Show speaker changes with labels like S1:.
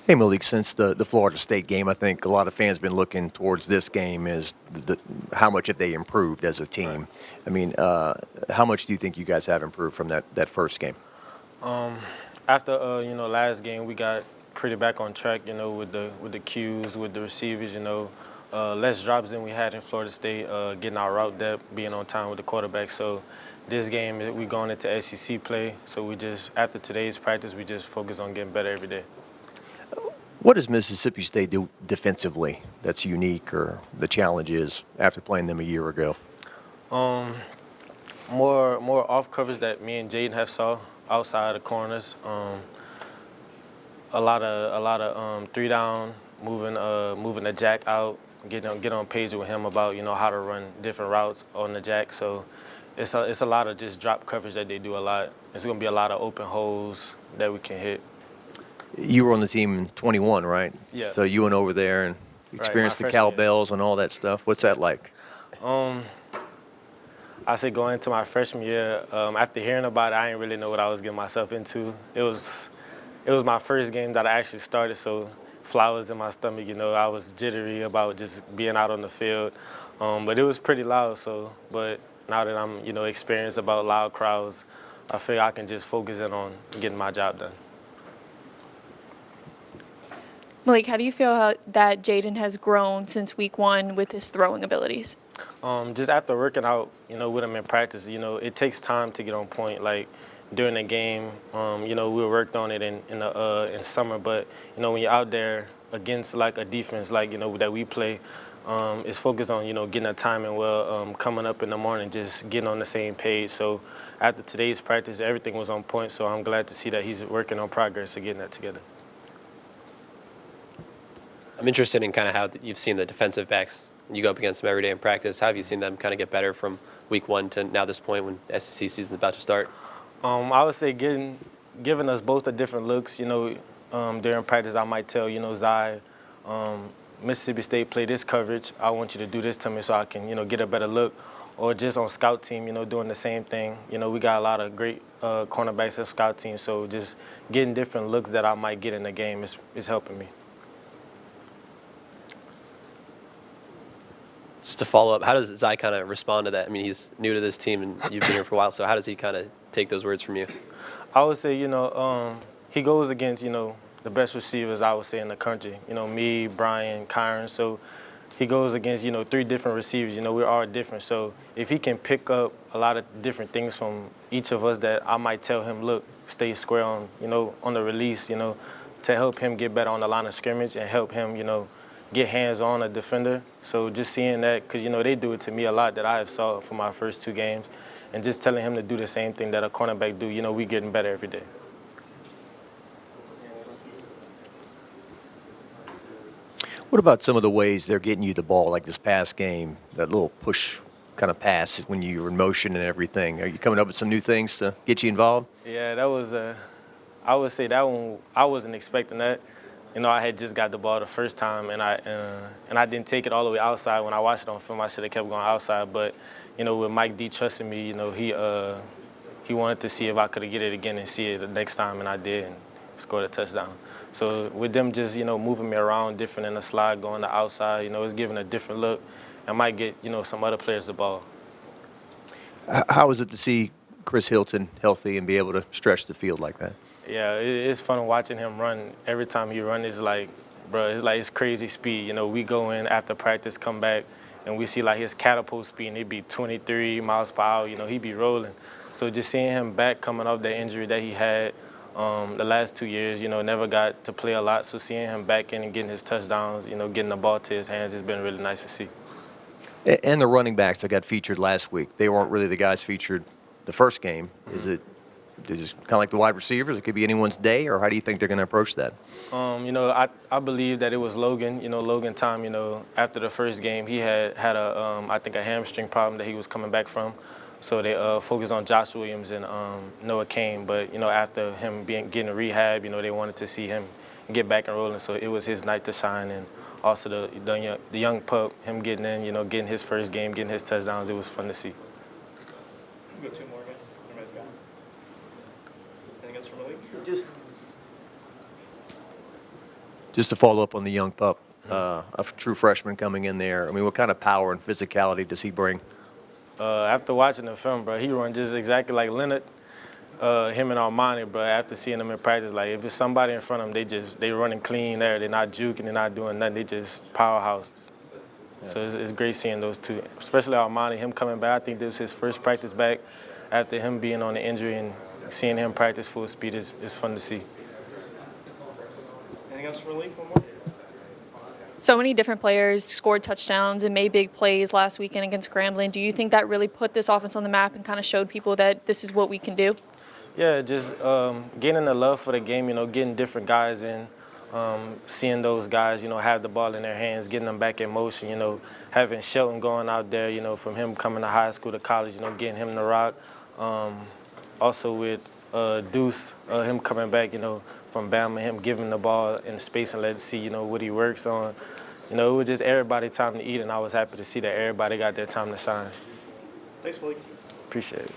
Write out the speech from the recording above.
S1: Hey Malik, since the Florida State game, I think a lot of fans have been looking towards this game as how much have they improved as a
S2: Right.
S1: team. I mean, how much do you think you guys have improved from that first game?
S2: Um, After last game, we got pretty back on track. With the cues, with the receivers. Less drops than we had in Florida State. Getting our route depth, being on time with the quarterback. So this game, we going into SEC play. So we just after today's practice, we just focus on getting better every day.
S1: What does Mississippi State do defensively that's unique, or the challenge is after playing them a year ago?
S2: Um, more off coverage that me and Jaden have saw outside the corners. A lot of three down, moving the jack out, get on page with him about how to run different routes on the jack. So it's a lot of just drop coverage that they do a lot. It's gonna be a lot of open holes that we can hit.
S1: You were on the team in 21, right?
S2: Yeah,
S1: So you went over there and
S2: right. My
S1: experienced the
S2: freshman year.
S1: cowbells and all that stuff. What's that like?
S2: Um, I say going into my freshman year, after hearing about it, I didn't really know what I was getting myself into. It was my first game that I actually started, so flowers in my stomach. I was jittery about just being out on the field, but it was pretty loud. But now that I'm experienced about loud crowds, I feel I can just focus in on getting my job done.
S3: Malik, how do you feel that Jaden has grown since week one with his throwing abilities?
S2: Just after working out, with him in practice, it takes time to get on point. Like during the game, we worked on it in summer, but when you're out there against like a defense like that we play, it's focused on getting the timing well, coming up in the morning, just getting on the same page. So after today's practice, everything was on point. So I'm glad to see that he's working on progress and getting that together.
S4: I'm interested in kind of how you've seen the defensive backs. You go up against them every day in practice. How have you seen them kind of get better from week one to now this point when SEC season is about to start?
S2: I would say giving us both the different looks. During practice, I might tell Zai, Mississippi State play this coverage. I want you to do this to me so I can get a better look. Or just on scout team, doing the same thing. We got a lot of great cornerbacks at scout team, so just getting different looks that I might get in the game is helping me.
S4: Just to follow up, how does Zai kind of respond to that? I mean, he's new to this team and you've been here for a while, so how does he kind of take those words from you?
S2: I would say, he goes against, the best receivers, I would say, in the country. Me, Brian, Kyron. So he goes against, three different receivers. We're all different. So if he can pick up a lot of different things from each of us that I might tell him, look, stay square on, on the release, to help him get better on the line of scrimmage and help him, get hands on a defender. So just seeing that, because, they do it to me a lot that I have saw for my first two games. And just telling him to do the same thing that a cornerback do, we getting better every day.
S1: What about some of the ways they're getting you the ball, like this past game, that little push kind of pass when you were in motion and everything? Are you coming up with some new things to get you involved?
S2: Yeah, that was I would say that one, I wasn't expecting that. I had just got the ball the first time, and I didn't take it all the way outside. When I watched it on film, I should have kept going outside. But, with Mike D trusting me, he wanted to see if I could get it again and see it the next time, and I did, and scored a touchdown. So with them just, moving me around different in the slide, going to outside, it's giving a different look. I might get, some other players the ball.
S1: How is it to see Chris Hilton healthy and be able to stretch the field like that?
S2: Yeah, it's fun watching him run. Every time he runs, it's like, bro, it's crazy speed. We go in after practice, come back, and we see like his catapult speed, and it'd be 23 miles per hour. He'd be rolling. So just seeing him back coming off that injury that he had the last 2 years, never got to play a lot. So seeing him back in and getting his touchdowns, getting the ball to his hands, it's been really nice to see.
S1: And the running backs that got featured last week, they weren't really the guys featured the first game. Is it kind of like the wide receivers? It could be anyone's day, or how do you think they're going to approach that?
S2: I believe that it was Logan. Logan Tom. After the first game, he had a I think a hamstring problem that he was coming back from. So they focused on Josh Williams and Noah Kane. But after him getting rehab, they wanted to see him get back and rolling. So it was his night to shine, and also the young pup, him getting in, getting his first game, getting his touchdowns. It was fun to see.
S5: We'll go two more again. Everybody's got it. Anything else from the league?
S6: Just
S1: Just to follow up on the young pup, a true freshman coming in there. I mean, what kind of power and physicality does he bring?
S2: After watching the film, bro, he run just exactly like Leonard, him and Armani, bro. After seeing them in practice, like if it's somebody in front of them, they running clean there. They're not juking, they're not doing nothing. They just powerhouses. Yeah. So it's great seeing those two, especially Armani, him coming back. I think this was his first practice back after him being on the injury, and seeing him practice full speed is fun to see.
S5: Anything else for Malik? One more?
S3: So many different players scored touchdowns and made big plays last weekend against Grambling. Do you think that really put this offense on the map and kind of showed people that this is what we can do?
S2: Yeah, just getting the love for the game, getting different guys in, seeing those guys, have the ball in their hands, getting them back in motion, having Shelton going out there, from him coming to high school to college, getting him the rock. Also with Deuce, him coming back, from Bama, him giving the ball in space and letting see, what he works on. It was just everybody time to eat, and I was happy to see that everybody got their time to shine.
S5: Thanks, Malik.
S2: Appreciate it.